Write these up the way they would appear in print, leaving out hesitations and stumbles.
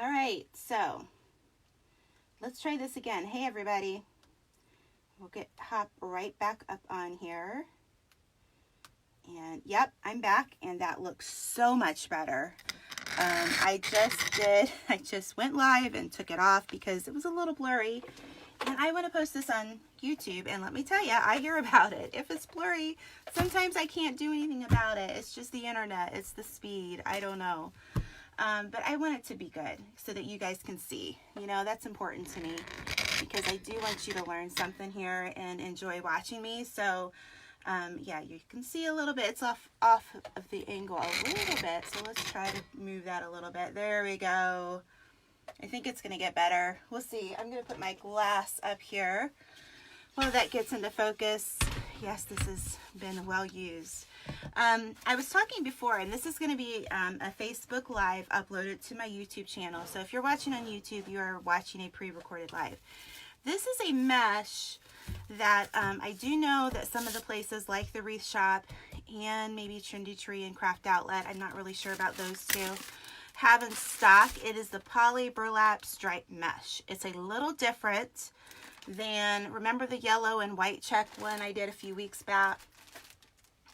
All right, so let's try this again. Hey everybody, we'll hop right back up on here. And yep, I'm back, and that looks so much better. I just went live and took it off because it was a little blurry, and I want to post this on YouTube, and let me tell you, I hear about it. If it's blurry, sometimes I can't do anything about it. It's just the internet, it's the speed, I don't know. But I want it to be good so that you guys can see. You know, that's important to me because I do want you to learn something here and enjoy watching me. So yeah, you can see a little bit. It's off of the angle a little bit. So let's try to move that a little bit. There we go. I think it's going to get better. We'll see. I'm going to put my glass up here while that gets into focus. Yes, this has been well used. I was talking before, and this is going to be a Facebook Live uploaded to my YouTube channel. So if you're watching on YouTube, you are watching a pre-recorded live. This is a mesh that I do know that some of the places like the Wreath Shop and maybe Trendy Tree and Craft Outlet, I'm not really sure about those two, have in stock. It is the poly burlap stripe mesh. It's a little different than, remember the yellow and white check one I did a few weeks back?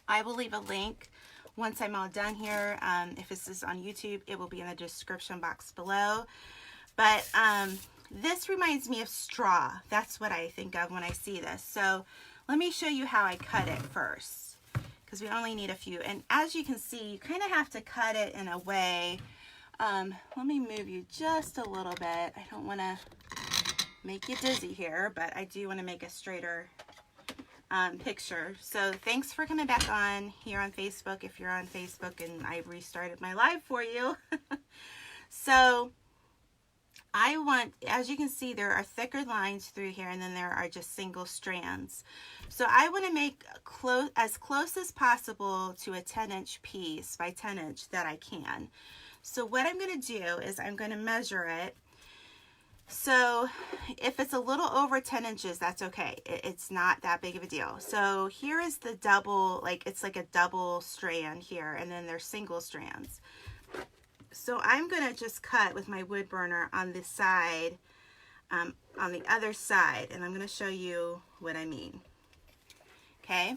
I will leave a link once I'm all done here. If this is on YouTube, it will be in the description box below. But this reminds me of straw. That's what I think of when I see this. So let me show you how I cut it first, because we only need a few. And as you can see, you kind of have to cut it in a way. Let me move you just a little bit. I don't want to make you dizzy here, but I do want to make a straighter picture. So thanks for coming back on here on Facebook if you're on Facebook, and I restarted my live for you. So I want, as you can see, there are thicker lines through here, and then there are just single strands. So I want to make as close as possible to a 10-inch piece by 10 inch that I can. So what I'm going to do is I'm going to measure it. So if it's a little over 10 inches, that's okay. It's not that big of a deal. So here is the double, like it's like a double strand here, and then there's single strands. So I'm going to just cut with my wood burner on this side, on the other side, and I'm going to show you what I mean. Okay.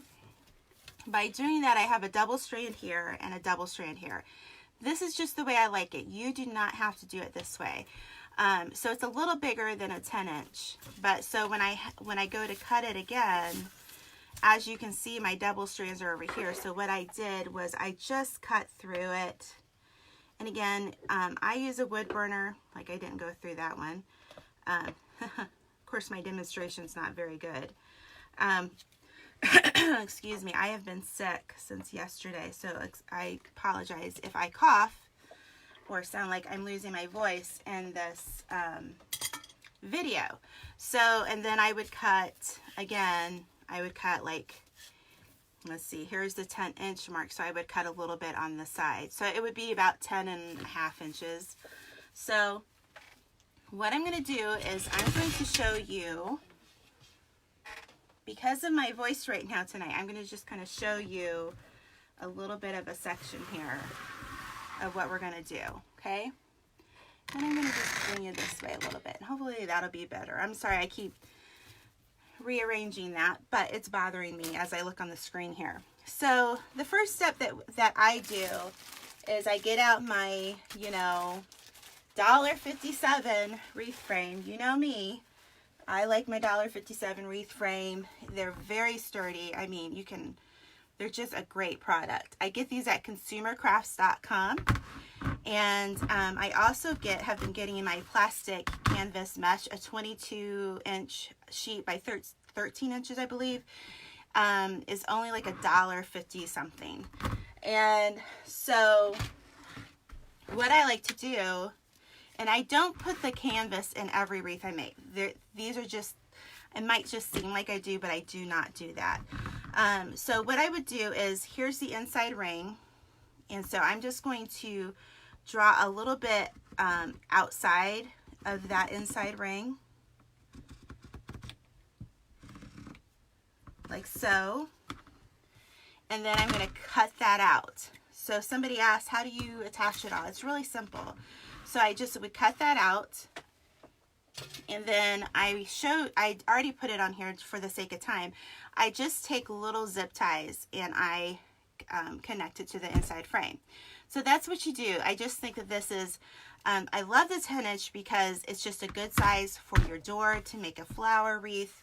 By doing that, I have a double strand here and a double strand here. This is just the way I like it. You do not have to do it this way. So it's a little bigger than a 10-inch, but so when I go to cut it again, as you can see, my double strands are over here. So what I did was I just cut through it. And again, I use a wood burner, like I didn't go through that one. Of course, my demonstration's not very good. Excuse me, I have been sick since yesterday, so I apologize if I cough or sound like I'm losing my voice in this video. So, and then I would cut, again, I would cut like, let's see, here's the 10-inch mark, so I would cut a little bit on the side. So it would be about 10.5 inches. So what I'm going to do is I'm going to show you, because of my voice right now tonight, I'm going to just kind of show you a little bit of a section here of what we're going to do, okay? And I'm going to just bring you this way a little bit. Hopefully that'll be better. I'm sorry I keep rearranging that, but it's bothering me as I look on the screen here. So the first step that I do is I get out my, you know, $1.57 wreath frame. You know me. I like my $1.57 wreath frame. They're very sturdy. I mean, they're just a great product. I get these at consumercrafts.com. And I also have been getting in my plastic canvas mesh, a 22-inch sheet by 13 inches, I believe, is only like $1.50 something. And so what I like to do, and I don't put the canvas in every wreath I make. These are just, it might just seem like I do, but I do not do that. So what I would do is, here's the inside ring. And so I'm just going to draw a little bit outside of that inside ring, like so. And then I'm going to cut that out. So somebody asked, how do you attach it all? It's really simple. So I just would cut that out. And then I already put it on here for the sake of time. I just take little zip ties and I connect it to the inside frame. So that's what you do. I just think that this is, I love the 10" because it's just a good size for your door to make a flower wreath.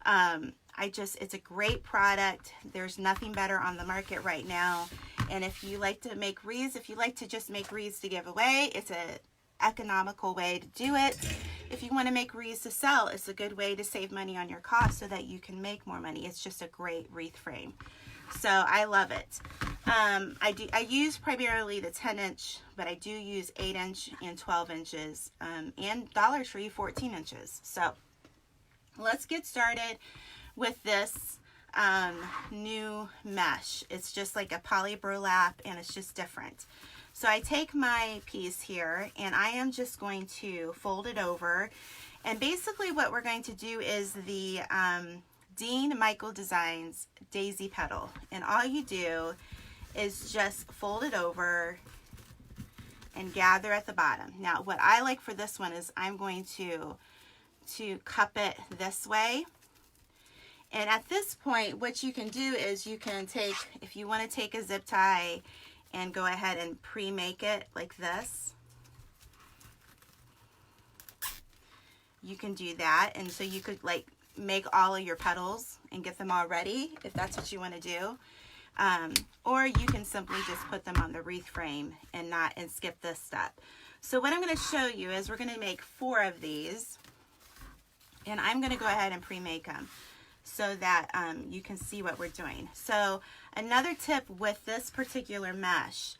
It's a great product. There's nothing better on the market right now. And if you like to make wreaths, if you like to just make wreaths to give away, it's a economical way to do it. If you want to make wreaths to sell, it's a good way to save money on your costs so that you can make more money. It's just a great wreath frame. So I love it. I use primarily the 10", but I do use 8" and 12 inches, and Dollar Tree 14 inches. So let's get started with this new mesh. It's just like a poly burlap, and it's just different. So I take my piece here and I am just going to fold it over, and basically what we're going to do is the Dean Michael Designs daisy petal, and all you do is just fold it over and gather at the bottom. Now what I like for this one is I'm going to cup it this way. And at this point, what you can do is you can take, if you want to take a zip tie and go ahead and pre-make it like this, you can do that. And so you could like make all of your petals and get them all ready if that's what you want to do. Or you can simply just put them on the wreath frame and skip this step. So what I'm going to show you is we're going to make 4 of these, and I'm going to go ahead and pre-make them so that you can see what we're doing. So another tip with this particular mesh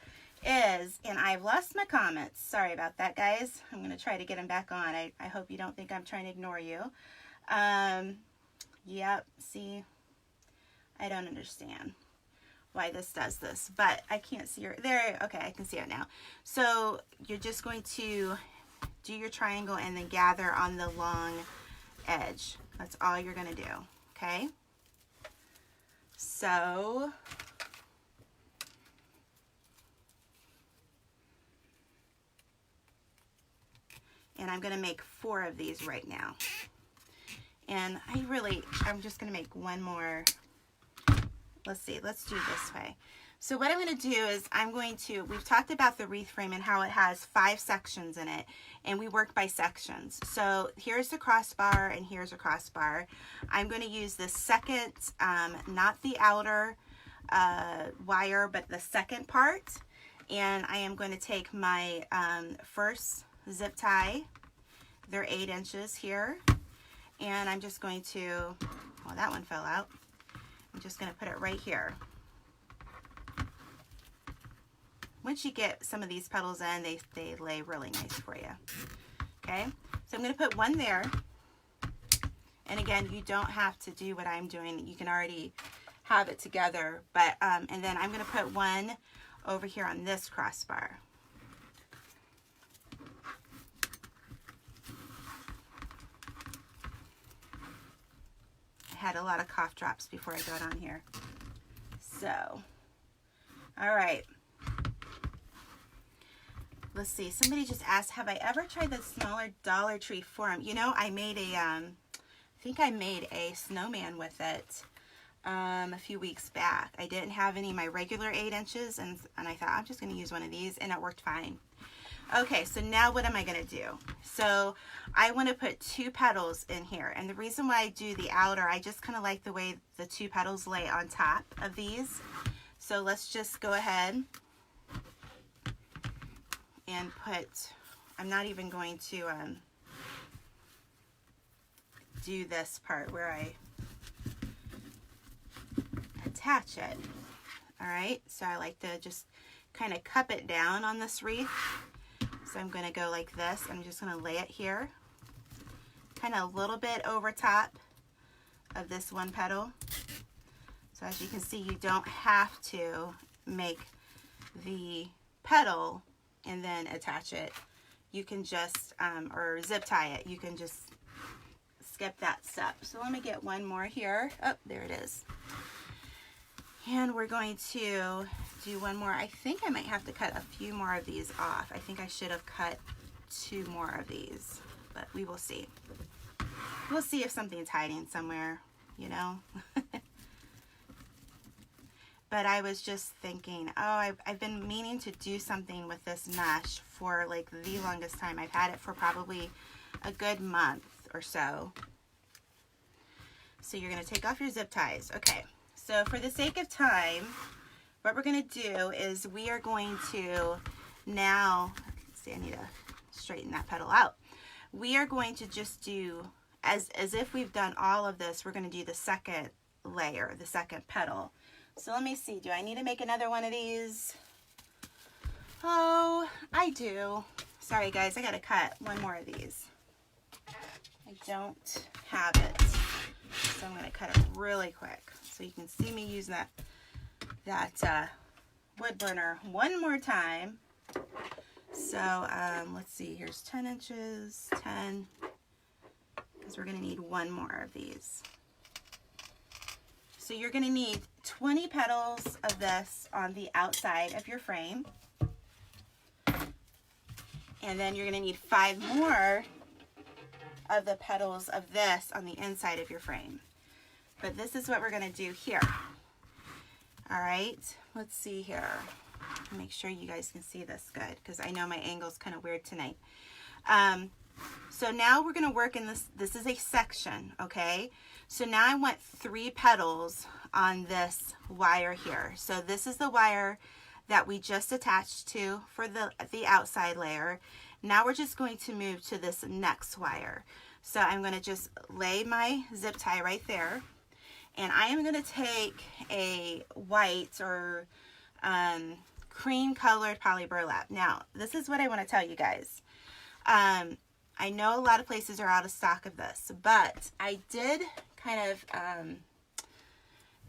is, and I've lost my comments. Sorry about that, guys. I'm going to try to get them back on. I hope you don't think I'm trying to ignore you. Yep, see, I don't understand why this does this, but I can't see her there. Okay, I can see it now. So you're just going to do your triangle and then gather on the long edge. That's all you're going to do. Okay, so and I'm going to make 4 of these right now, and I'm just going to make one more. Let's see, let's do this way. So what I'm going to do is we've talked about the wreath frame and how it has 5 sections in it, and we work by sections. So here's the crossbar and here's a crossbar. I'm going to use the second, not the outer wire, but the second part. And I am going to take my first zip tie. They're 8 inches here. And I'm just going to, well, that one fell out. I'm just going to put it right here. Once you get some of these petals in, they lay really nice for you. Okay, so I'm going to put one there. And again, you don't have to do what I'm doing. You can already have it together. But and then I'm going to put one over here on this crossbar. I had a lot of cough drops before I got on here. So, all right. Let's see, somebody just asked, have I ever tried the smaller Dollar Tree form? You know, I made I think I made a snowman with it a few weeks back. I didn't have any of my regular 8 inches, and I thought I'm just going to use one of these, and it worked fine. Okay, so now what am I going to do? So I want to put 2 petals in here, and the reason why I do the outer, I just kind of like the way the 2 petals lay on top of these. So let's just go ahead and put, I'm not even going to do this part where I attach it. All right, so I like to just kind of cup it down on this wreath. So I'm going to go like this. I'm just going to lay it here, kind of a little bit over top of this one petal. So as you can see, you don't have to make the petal and then attach it. You can just, or zip tie it. You can just skip that step. So let me get one more here. Oh, there it is. And we're going to do one more. I think I might have to cut a few more of these off. I think I should have cut 2 more of these, but we will see. We'll see if something's hiding somewhere, you know. But I was just thinking, oh, I've been meaning to do something with this mesh for like the longest time. I've had it for probably a good month or so. So you're going to take off your zip ties. Okay, so for the sake of time, what we're going to do is we are going to now, let's see, I need to straighten that petal out. We are going to just do, as if we've done all of this, we're going to do the second layer, the second petal. So let me see, do I need to make another one of these? Oh, I do. Sorry guys, I got to cut one more of these. I don't have it. So I'm going to cut it really quick so you can see me use that wood burner one more time. So let's see, here's 10 inches, 10, because we're going to need one more of these. So you're going to need 20 petals of this on the outside of your frame. And then you're going to need 5 more of the petals of this on the inside of your frame. But this is what we're going to do here. All right, let's see here. Make sure you guys can see this good, because I know my angle's kind of weird tonight. So now we're going to work in this. This is a section, okay? So now I want 3 petals on this wire here. So this is the wire that we just attached to for the outside layer. Now we're just going to move to this next wire. So I'm going to just lay my zip tie right there. And I am going to take a white or cream colored poly burlap. Now, this is what I want to tell you guys. I know a lot of places are out of stock of this, but I did kind of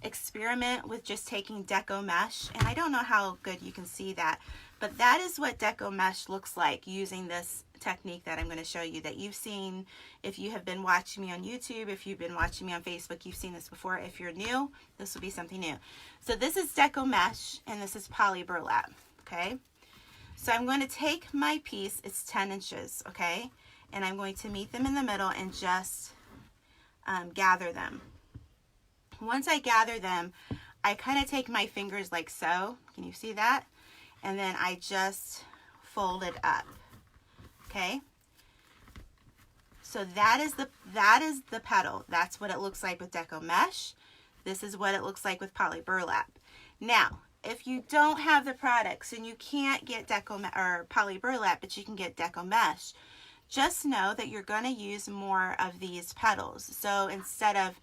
experiment with just taking deco mesh, and I don't know how good you can see that, but that is what deco mesh looks like using this technique that I'm going to show you, that you've seen if you have been watching me on YouTube. If you've been watching me on Facebook, you've seen this before. If you're new, this will be something new. So this is deco mesh and this is poly burlap. Okay, so I'm going to take my piece, it's 10 inches, okay, and I'm going to meet them in the middle and just gather them. Once I gather them, I kind of take my fingers like so. Can you see that? And then I just fold it up. Okay. So that is the petal. That's what it looks like with deco mesh. This is what it looks like with poly burlap. Now, if you don't have the products and you can't get or poly burlap, but you can get deco mesh, just know that you're going to use more of these petals. So instead of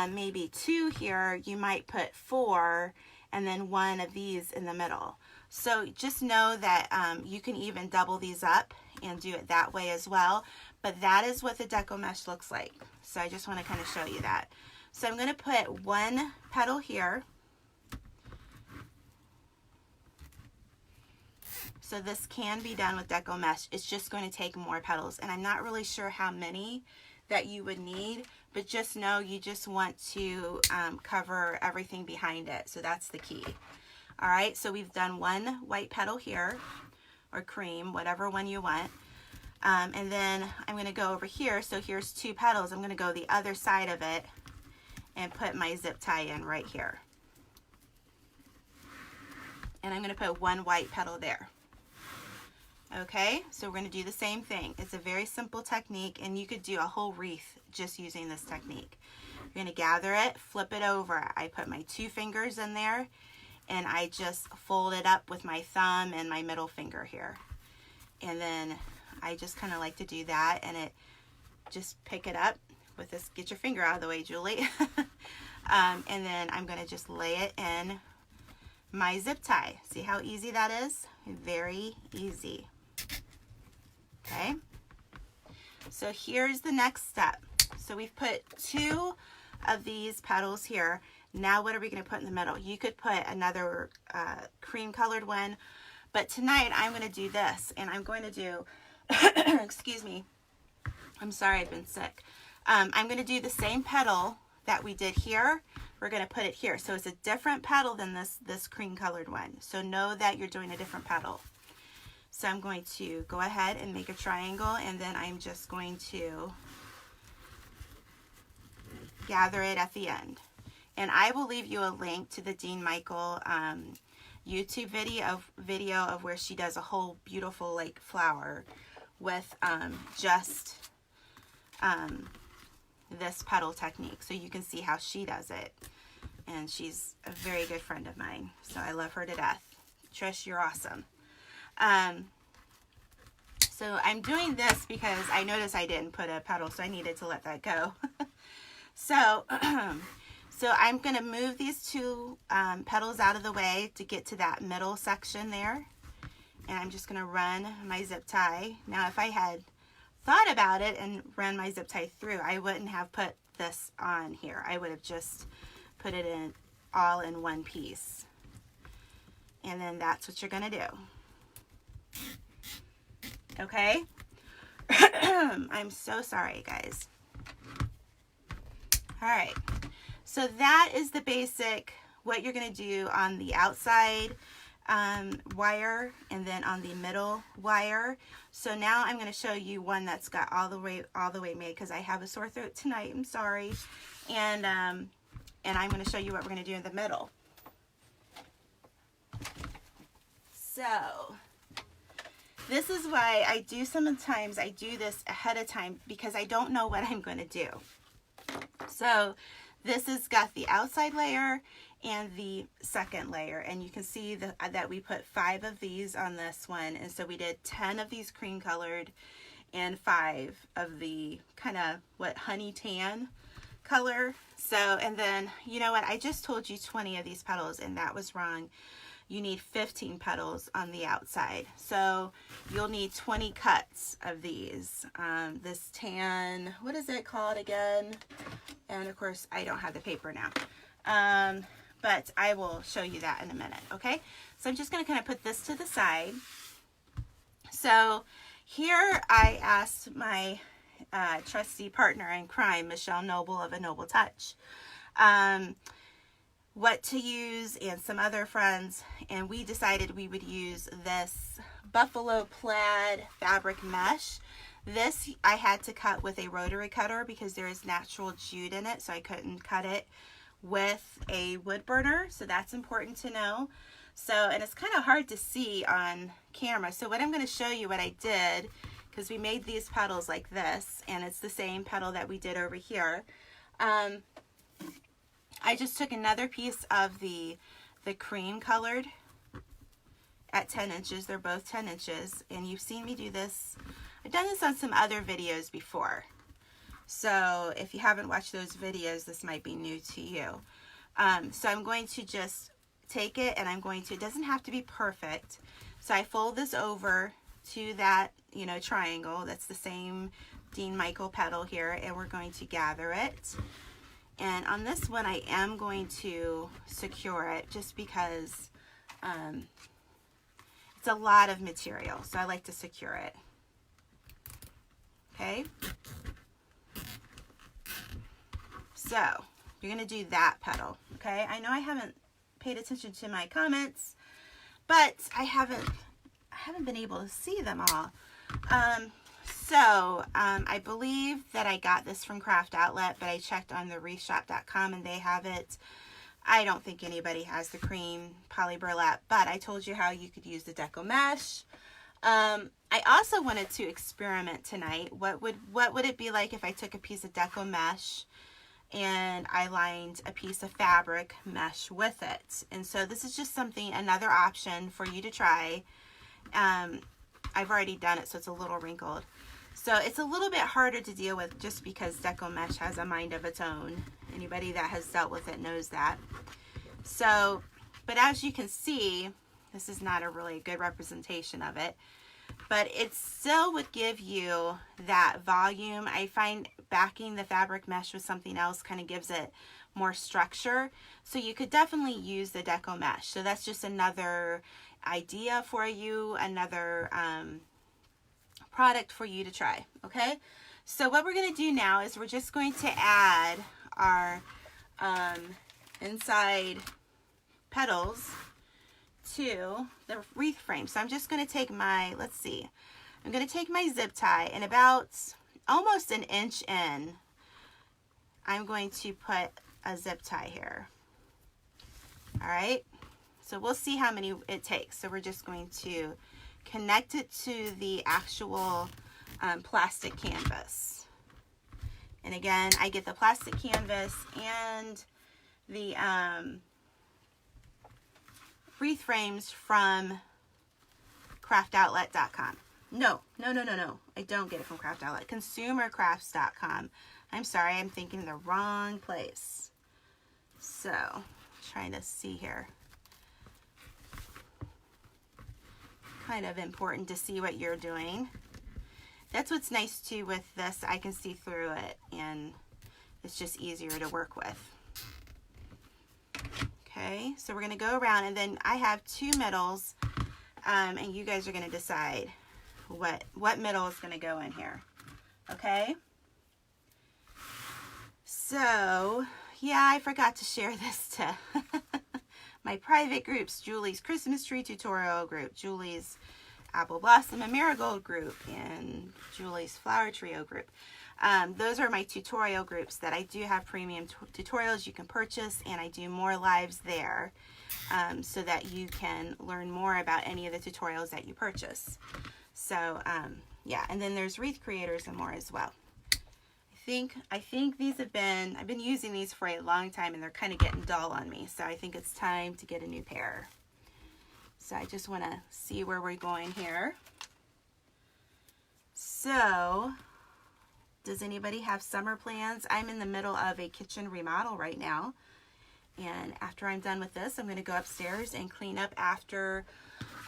maybe 2 here, you might put 4 and then 1 of these in the middle. So just know that you can even double these up and do it that way as well. But that is what the deco mesh looks like. So I just want to kind of show you that. So I'm going to put 1 petal here. So this can be done with deco mesh. It's just going to take more petals. And I'm not really sure how many that you would need, but just know you just want to cover everything behind it. So that's the key. All right, so we've done 1 white petal here, or cream, whatever one you want. And then I'm going to go over here. So here's 2 petals. I'm going to go the other side of it and put my zip tie in right here. And I'm going to put 1 white petal there. Okay, so we're going to do the same thing. It's a very simple technique, and you could do a whole wreath just using this technique. You're going to gather it, flip it over. I put my 2 fingers in there, and I just fold it up with my thumb and my middle finger here. And then I just kind of like to do that, and it just pick it up with this. Get your finger out of the way, Julie. And then I'm going to just lay it in my zip tie. See how easy that is? Very easy. Okay, so here's the next step. So we've put 2 of these petals here. Now what are we going to put in the middle? You could put another cream colored one, but tonight I'm going to do this, and I'm going to do excuse me, I'm sorry, I've been sick. I'm going to do the same petal that we did here. We're going to put it here. So it's a different petal than this cream colored one. So know that you're doing a different petal. So I'm going to go ahead and make a triangle, and then I'm just going to gather it at the end. And I will leave you a link to the Dean Michael YouTube video of where she does a whole beautiful like flower with just this petal technique, so you can see how she does it. And she's a very good friend of mine, so I love her to death. Trish, you're awesome. So I'm doing this because I noticed I didn't put a petal, so I needed to let that go. So so I'm going to move these two petals out of the way to get to that middle section there. And I'm just going to run my zip tie. Now, if I had thought about it and ran my zip tie through, I wouldn't have put this on here. I would have just put it in all in one piece. And then that's what you're going to do. Okay? I'm so sorry, guys. All right. So that is the basic, what you're going to do on the outside wire and then on the middle wire. So now I'm going to show you one that's got all the way made, because I have a sore throat tonight. I'm sorry. And I'm going to show you what we're going to do in the middle. So this is why I do sometimes I do this ahead of time, because I don't know what I'm going to do. So this has got the outside layer and the second layer, and you can see that we put 5 of these on this one, and so we did 10 of these cream colored and 5 of the kind of what honey tan color. So, and then you know what, I just told you 20 of these petals, and that was wrong. You need 15 petals on the outside, so you'll need 20 cuts of these. This tan, what is it called again? And of course I don't have the paper now, but I will show you that in a minute. Okay, so I'm just going to kind of put this to the side. So here I asked my trusty partner in crime, Michelle Noble of A Noble Touch, what to use, and some other friends, and we decided we would use this buffalo plaid fabric mesh. This I had to cut with a rotary cutter because there is natural jute in it, so I couldn't cut it with a wood burner, so that's important to know. So, and it's kind of hard to see on camera, so what I'm going to show you what I did, because we made these petals like this, and it's the same petal that we did over here. I just took another piece of the cream colored at 10 inches. They're both 10 inches. And you've seen me do this. I've done this on some other videos before. So if you haven't watched those videos, this might be new to you. So I'm going to just take it, and I'm going to, it doesn't have to be perfect. So I fold this over to that, you know, triangle. That's the same Dean Michael petal here. And we're going to gather it. And on this one, I am going to secure it just because it's a lot of material. So I like to secure it. Okay. So you're going to do that petal. Okay. I know I haven't paid attention to my comments, but I haven't been able to see them all. So I believe that I got this from Craft Outlet, but I checked on the wreathshop.com and they have it. I don't think anybody has the cream poly burlap, but I told you how you could use the deco mesh. I also wanted to experiment tonight. What would it be like if I took a piece of deco mesh and I lined a piece of fabric mesh with it? And so this is just something, another option for you to try. I've already done it, so it's a little wrinkled. So it's a little bit harder to deal with just because deco mesh has a mind of its own. Anybody that has dealt with it knows that. So, but as you can see, this is not a really good representation of it, but it still would give you that volume. I find backing the fabric mesh with something else kind of gives it more structure. So you could definitely use the deco mesh. So that's just another idea for you, another product for you to try. Okay, so what we're going to do now is we're just going to add our inside petals to the wreath frame. So I'm just going to take my, let's see, I'm going to take my zip tie and about almost an inch in, I'm going to put a zip tie here. All right, so we'll see how many it takes. So we're just going to connect it to the actual plastic canvas. And again, I get the plastic canvas and the wreath frames from craftoutlet.com. No, I don't get it from Craft Outlet. Consumercrafts.com. I'm sorry, I'm thinking the wrong place. So, trying to see here. Kind of important to see what you're doing. That's what's nice too with this. I can see through it and it's just easier to work with. Okay, so we're going to go around and then I have two middles and you guys are going to decide what middle is going to go in here. Okay, so yeah, I forgot to share this to my private groups, Julie's Christmas tree tutorial group, Julie's Apple Blossom and Marigold group, and Julie's Flower Trio group. Those are my tutorial groups that I do have premium tutorials you can purchase, and I do more lives there so that you can learn more about any of the tutorials that you purchase. So yeah, and then there's wreath creators and more as well. I think these I've been using these for a long time and they're kind of getting dull on me, so I think it's time to get a new pair. So I just want to see where we're going here. So, does anybody have summer plans? I'm in the middle of a kitchen remodel right now. And after I'm done with this, I'm going to go upstairs and clean up after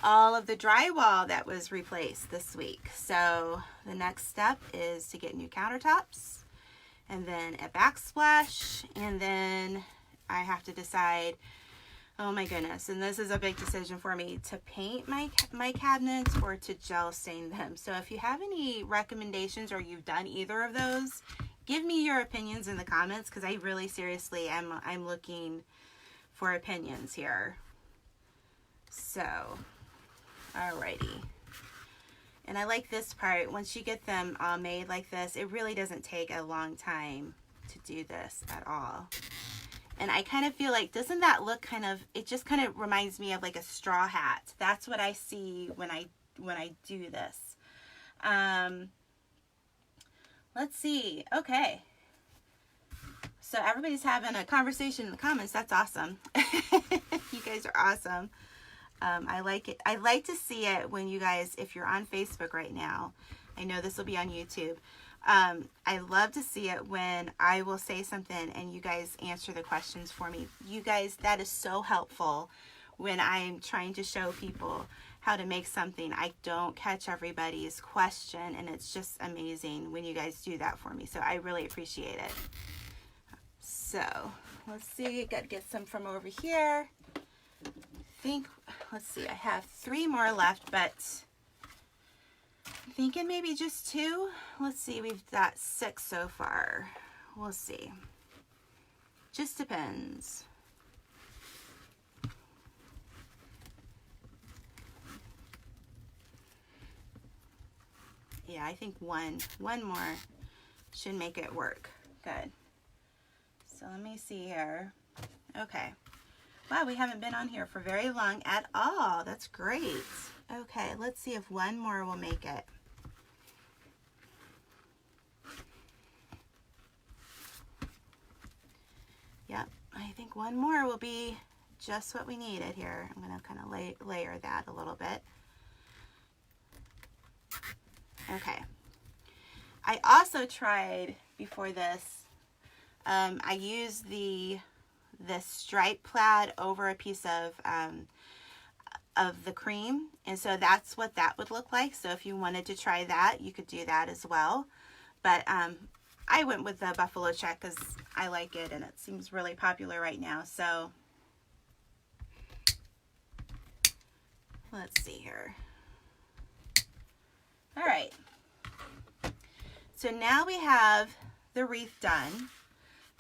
all of the drywall that was replaced this week. So the next step is to get new countertops and then a backsplash. And then I have to decide, oh my goodness, and this is a big decision for me, to paint my cabinets or to gel stain them. So if you have any recommendations or you've done either of those, give me your opinions in the comments, because I really seriously I'm looking for opinions here. So, alrighty. And I like this part. Once you get them all made like this, it really doesn't take a long time to do this at all. And I kind of feel like, doesn't that look kind of, it just kind of reminds me of like a straw hat. That's what I see when I do this. Let's see. Okay. So everybody's having a conversation in the comments. That's awesome. You guys are awesome. I like it. I like to see it when you guys, if you're on Facebook right now, I know this will be on YouTube. I love to see it when I will say something and you guys answer the questions for me. You guys, that is so helpful when I'm trying to show people how to make something. I don't catch everybody's question, and it's just amazing when you guys do that for me. So I really appreciate it. So let's see, got to get some from over here. I think, let's see, I have 3 more left, but I'm thinking maybe just 2. Let's see, we've got 6 so far. We'll see. Just depends. Yeah, I think one more should make it work. Good. So let me see here. Okay. Wow, we haven't been on here for very long at all. That's great. Okay, let's see if one more will make it. Yep, I think one more will be just what we needed here. I'm going to kind of layer that a little bit. Okay. I also tried before this, I used the stripe plaid over a piece of the cream, and so that's what that would look like. So if you wanted to try that, you could do that as well. But I went with the buffalo check because I like it and it seems really popular right now. So let's see here. All right. So now we have the wreath done.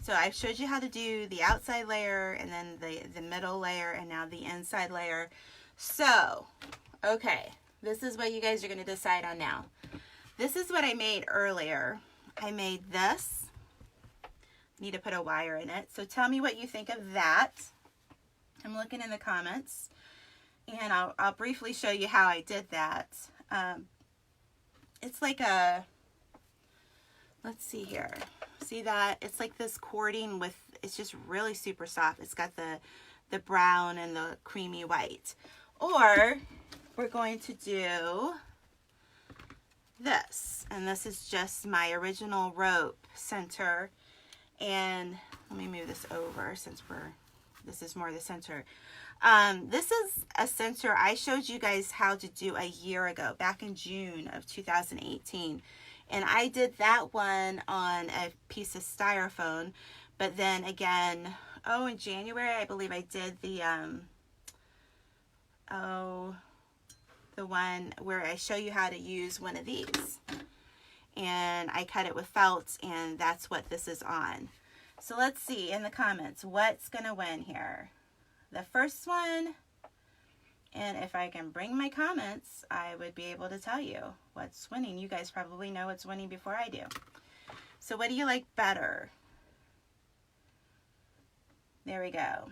So I've showed you how to do the outside layer and then the middle layer and now the inside layer. So, okay, this is what you guys are going to decide on now. This is what I made earlier. I made this. Need to put a wire in it. So tell me what you think of that. I'm looking in the comments, and I'll briefly show you how I did that. It's like a, let's see here. See that? It's like this cording with, it's just really super soft. It's got the brown and the creamy white. Or we're going to do this, and this is just my original rope center. And let me move this over since this is more the center. This is a center I showed you guys how to do a year ago, back in June of 2018. And I did that one on a piece of styrofoam, but then again, in January, I believe I did the one where I show you how to use one of these. And I cut it with felt, and that's what this is on. So let's see in the comments what's gonna win here. The first one, and if I can bring my comments, I would be able to tell you what's winning. You guys probably know what's winning before I do. So what do you like better? There we go.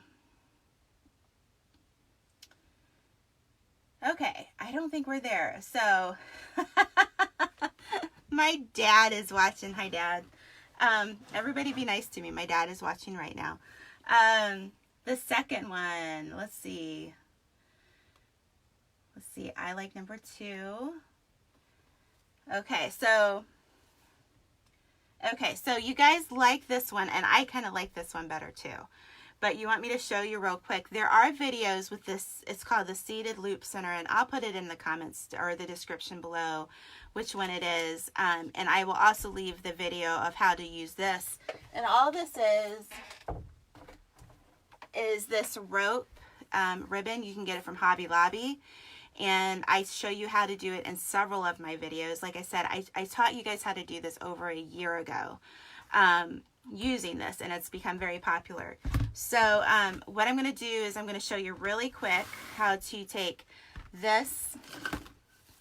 Okay, I don't think we're there. So my dad is watching. Hi, Dad. Everybody be nice to me. My dad is watching right now. The second one, let's see. I like number 2. Okay, so you guys like this one, and I kind of like this one better too. But you want me to show you real quick. There are videos with this. It's called the Seated Loop Center, and I'll put it in the comments or the description below which one it is. And I will also leave the video of how to use this. And all this is this rope ribbon. You can get it from Hobby Lobby. And I show you how to do it in several of my videos. Like I said, I taught you guys how to do this over a year ago using this, and it's become very popular. So what I'm going to do is I'm going to show you really quick how to take this.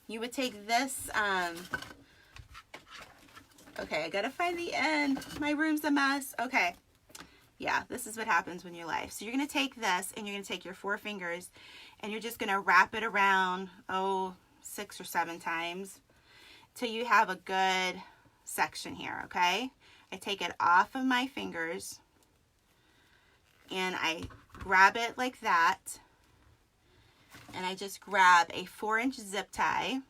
You would take this, okay, I got to find the end. My room's a mess. Okay. Yeah, this is what happens when you're live. So you're going to take this, and you're going to take your 4 fingers, and you're just going to wrap it around, 6 or 7 times till you have a good section here, okay? I take it off of my fingers, and I grab it like that, and I just grab a 4-inch zip tie.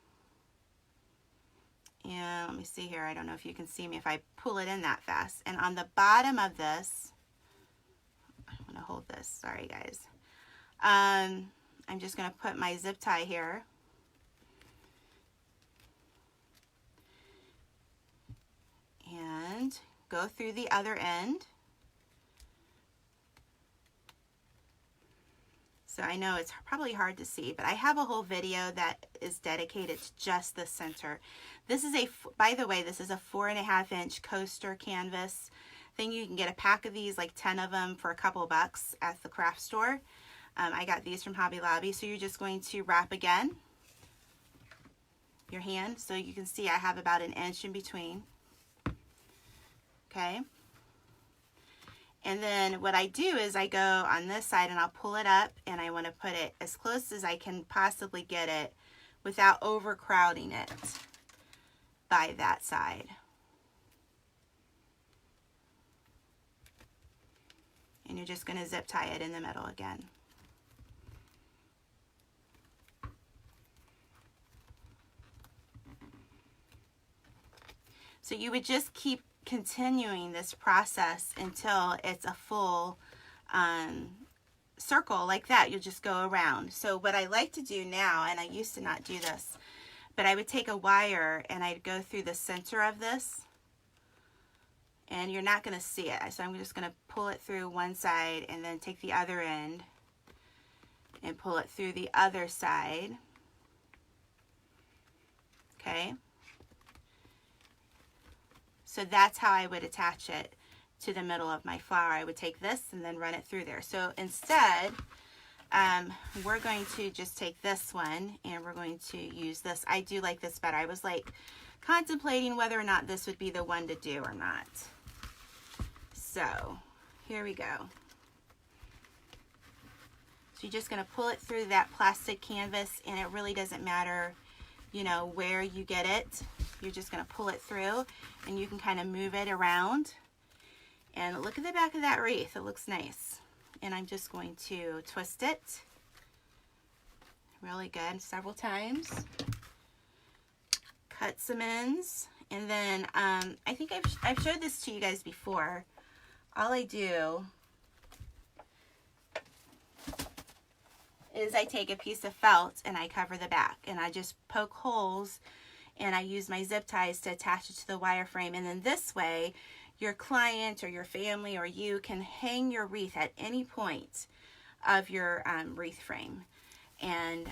And let me see here. I don't know if you can see me if I pull it in that fast. And on the bottom of this, I'm going to hold this. Sorry, guys. I'm just going to put my zip tie here. And go through the other end. So I know it's probably hard to see, but I have a whole video that is dedicated to just the center. This is by the way, this is a 4.5-inch coaster canvas thing. You can get a pack of these, like 10 of them, for a couple bucks at the craft store. I got these from Hobby Lobby. So you're just going to wrap again your hand. So you can see I have about 1 inch in between. Okay. And then what I do is I go on this side and I'll pull it up, and I want to put it as close as I can possibly get it without overcrowding it by that side. And you're just going to zip tie it in the middle again. So you would just keep continuing this process until it's a full circle like that. You'll just go around. So what I like to do now, and I used to not do this, but I would take a wire and I'd go through the center of this, and you're not going to see it. So I'm just going to pull it through one side and then take the other end and pull it through the other side. Okay. So that's how I would attach it to the middle of my flower. I would take this and then run it through there. So instead we're going to just take this one and we're going to use this. I do like this better. I was like contemplating whether or not this would be the one to do or not. So here we go. So you're just going to pull it through that plastic canvas, and it really doesn't matter, you know, where you get it. You're just going to pull it through, and you can kind of move it around. And look at the back of that wreath. It looks nice. And I'm just going to twist it really good several times. Cut some ends. And then I think I've showed this to you guys before. All I do is I take a piece of felt and I cover the back, and I just poke holes, and I use my zip ties to attach it to the wireframe. And then this way your client or your family or you can hang your wreath at any point of your wreath frame. And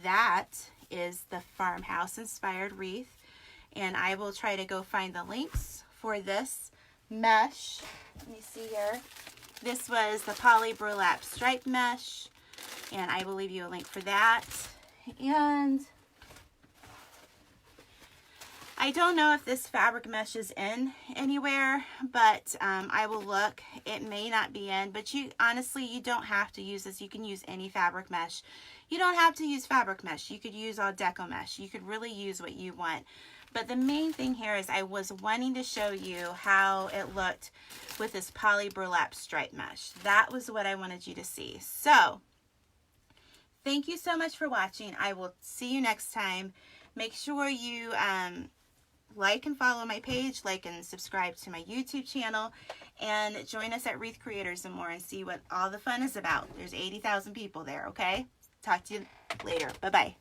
that is the Farmhouse inspired wreath. And I will try to go find the links for this mesh. Let me see here. This was the poly burlap stripe mesh, and I will leave you a link for that. And I don't know if this fabric mesh is in anywhere, but I will look. It may not be in, but honestly, you don't have to use this. You can use any fabric mesh. You don't have to use fabric mesh. You could use all deco mesh. You could really use what you want. But the main thing here is I was wanting to show you how it looked with this poly burlap stripe mesh. That was what I wanted you to see. So thank you so much for watching. I will see you next time. Make sure you like and follow my page, like and subscribe to my YouTube channel, and join us at Wreath Creators and More and see what all the fun is about. There's 80,000 people there, okay? Talk to you later. Bye-bye.